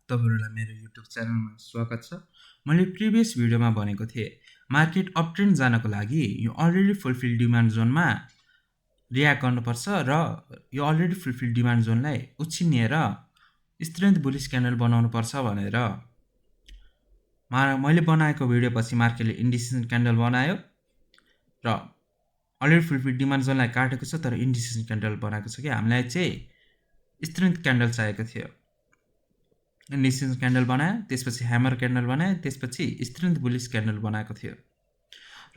तपाईहरुलाई मेरो YouTube च्यानलमा स्वागत छ। मैले प्रिभियस भिडियोमा भनेको थिएँ, मार्केट अप ट्रेन्ड जानको लागि यो अलरेडी फुलफिल डिमान्ड जोनमा रियाक्ट गर्नुपर्छ र यो अलरेडी फुलफिल डिमान्ड जोनलाई उछिनेर स्ट्रेन्थ बुलिश क्यान्डल बनाउनुपर्छ भनेर मैले बनाएको भिडियो पछि मार्केटले इन्डिसिसन क्यान्डल बनायो र अलरेडी फुलफिल डिमान्ड जोनलाई काटेको छ, तर इन्डिसिसन क्यान्डल बनाएको छ कि हामीलाई चाहिँ स्ट्रेन्थ क्यान्डल चाहिएको थियो। इन्डिसिसन क्यान्डल बनायो, त्यसपछि ह्यामर क्यान्डल बनायो, त्यसपछि स्ट्रेन्थ बुलिश क्यान्डल बनाएको थियो।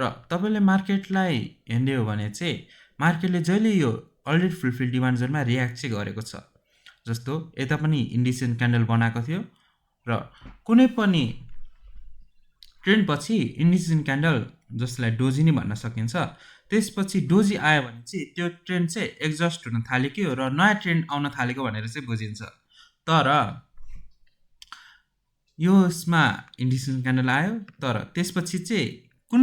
र तपाईले मार्केटलाई हेर्ने हो भने चाहिँ मार्केटले जहिले यो अलरेडी फुलफिल डिमान्ड जोनमा रियाक्ट चाहिँ गरेको छ। जस्तो यता पनि इन्डिसिसन क्यान्डल बनाएको थियो र कुनै पनि ट्रेन्ड पछि इन्डिसिसन क्यान्डल जसलाई डोजी नै भन्न सकिन्छ, त्यसपछि डोजी आयो भने चाहिँ त्यो ट्रेन्ड चाहिँ एक्जस्ट हुन थालेको र नयाँ ट्रेन्ड आउन थालेको भनेर चाहिँ बुझिन्छ। तर यसमा इन्डिसिसन क्यान्डल आयो, तर त्यसपछि चाहिँ कुन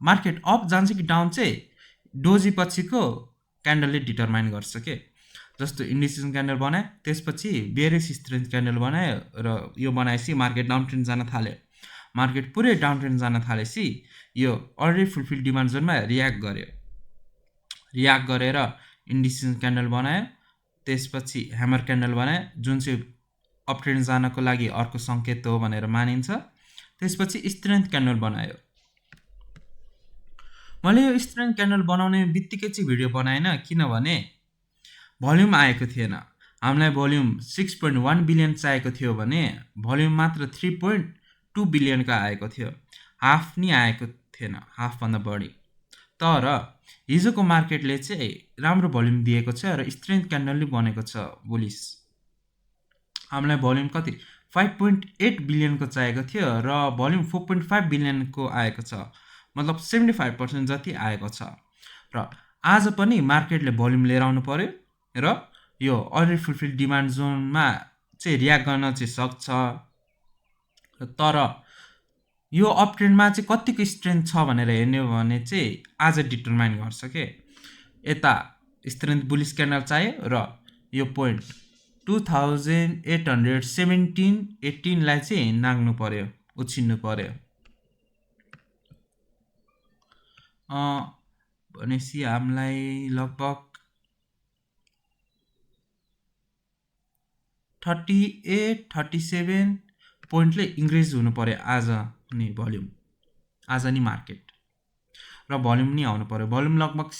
मार्केट अप जान्छ कि डाउन चाहिँ डोजी पछिको क्यान्डलले डिटरमाइन गर्छ के। जस्तो इन्डिसिसन क्यान्डल बनायो, त्यसपछि बेयरिश स्ट्रेन्थ क्यान्डल बनायो र यो बनाएपछि मार्केट डाउन ट्रेन्ड जान थाल्यो। मार्केट पुरै डाउन ट्रेन्ड जान थालेपछि यो अलरेडी फुलफिल डिमान्ड जोनमा रियाक्ट गर्यो। रियाक्ट गरेर इन्डिसिसन क्यान्डल बनायो, त्यसपछि ह्यामर क्यान्डल बनायो जुन चाहिँ अप ट्रेन्ड जानको लागि अर्को संकेत हो भनेर मानिन्छ। त्यसपछि स्ट्रेन्थ क्यान्डल बनायो। मैले यो स्ट्रेन्थ क्यान्डल बनाउने बित्तिकै चाहिँ भिडियो बनाएन, किनभने भोल्युम आएको थिएन। हामीलाई भोल्युम 6.1 बिलियन चाहिएको थियो भने भोल्युम मात्र 3.2 बिलियनको आएको थियो। हाफ नि आएको थिएन, हाफ भन्दा बढी। तर हिजोको मार्केटले चाहिँ राम्रो भोल्युम दिएको छ र स्ट्रेन्थ क्यान्डलले बनेको छ बुलिश। हामीलाई भोल्युम कति 5.8 बिलियनको चाहिएको थियो र भोल्युम 4.5 बिलियनको आएको छ, मतलब 75% जति आएको छ। र आज पनि मार्केटले भोल्युम लिएर आउनु पर्यो र यो अलरेडी फुलफिल डिमान्ड जोनमा चाहिँ रियाक्ट गर्न चाहिँ सक्छ। तर यो अप ट्रेन्डमा चाहिँ कतिको स्ट्रेन्थ छ भनेर हेर्ने हो भने चाहिँ आज डिटरमाइन गर्छ के। यता स्ट्रेन्थ बुलिश क्यान्डल चाहियो र यो पोइन्ट 2817.18 लाई चाहिँ नाग्नु पर्यो, उछिन्नु पर्यो। भनेपछि हामीलाई लगभग 38-37 पोइन्टले इन्क्रिज हुनु पर्यो आज नि भोल्युम, आज नि मार्केट। र भोल्युम नि आउनु पर्यो। भोल्युम लगभग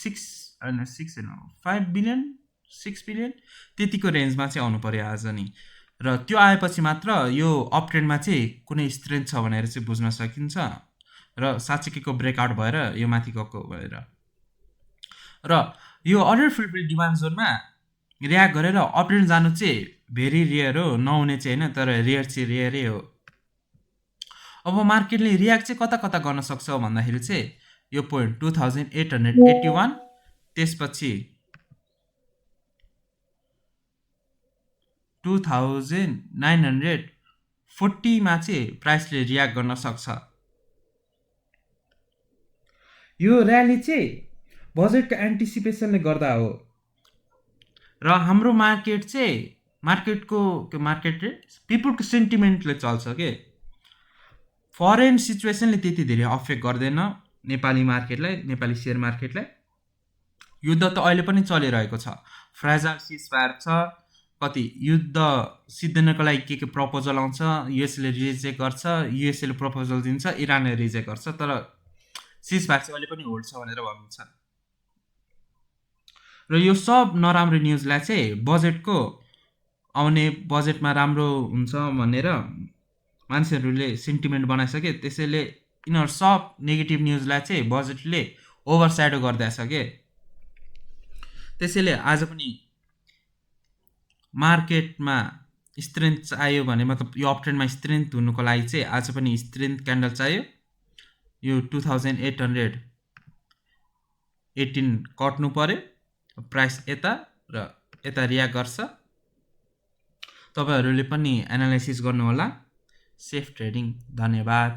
5 बिलियन 6 बिलियन त्यतिको रेन्जमा चाहिँ आउनु पर्यो आज नि। र त्यो आएपछि मात्र यो अप ट्रेन्डमा चाहिँ कुनै स्ट्रेन्थ छ भनेर चाहिँ बुझ्न सकिन्छ र साँच्चैको ब्रेकआउट भएर यो माथि गएको भएर। र यो अलरेडी फुलफिल डिमान्ड जोनमा रियाक्ट गरेर अप ट्रेन्ड जानु चाहिँ भेरी रेयर हो, नहुने चाहिँ होइन, तर रेयर चाहिँ रेयरै हो। अब मार्केटले रियाक्ट चाहिँ कता कता गर्न सक्छ भन्दाखेरि चाहिँ यो पोइन्ट 2881, त्यसपछि 2940 मा चाहिँ प्राइसले रियाक्ट गर्न सक्छ। यो र्याली चाहिँ बजेटको एन्टिसिपेसनले गर्दा हो र हाम्रो मार्केट चाहिँ पिपलको सेन्टिमेन्टले चल्छ के। फरेन सिचुएसनले त्यति धेरै अफेक्ट गर्दैन नेपाली मार्केटलाई, नेपाली सेयर मार्केटलाई। युद्ध त अहिले पनि चलिरहेको छ, फ्रेजाइल सिजफायर छ, कति युद्ध सिद्धिनको लागि के प्रपोजल आउँछ, युएसले रिजेक्ट गर्छ, युएसले प्रपोजल दिन्छ, इरानले रिजेक्ट गर्छ, तर सिजफायर चाहिँ अहिले पनि होल्ड छ भनेर भनिन्छ। र यो सब नराम्रो न्युजलाई चाहिँ बजेटको आउने बजेटमा राम्रो हुन्छ भनेर मान्छेहरूले सेन्टिमेन्ट बनाइसके। त्यसैले यिनीहरू सब नेगेटिभ न्युजलाई चाहिँ बजेटले ओभरस्याडो गर्दैछ के। त्यसैले आज पनि मार्केटमा स्ट्रेन्थ चाहियो भने, मतलब यो अप ट्रेन्डमा स्ट्रेन्थ हुनुको लागि चाहिँ आज पनि स्ट्रेन्थ क्यान्डल चाहियो। यो 2818 कट्नु पर्यो, प्राइस यता र यता रियाक्ट गर्छ। तपाईहरुले पनि एनालाइसिस गर्नु होला। Safe trading. धन्यवाद।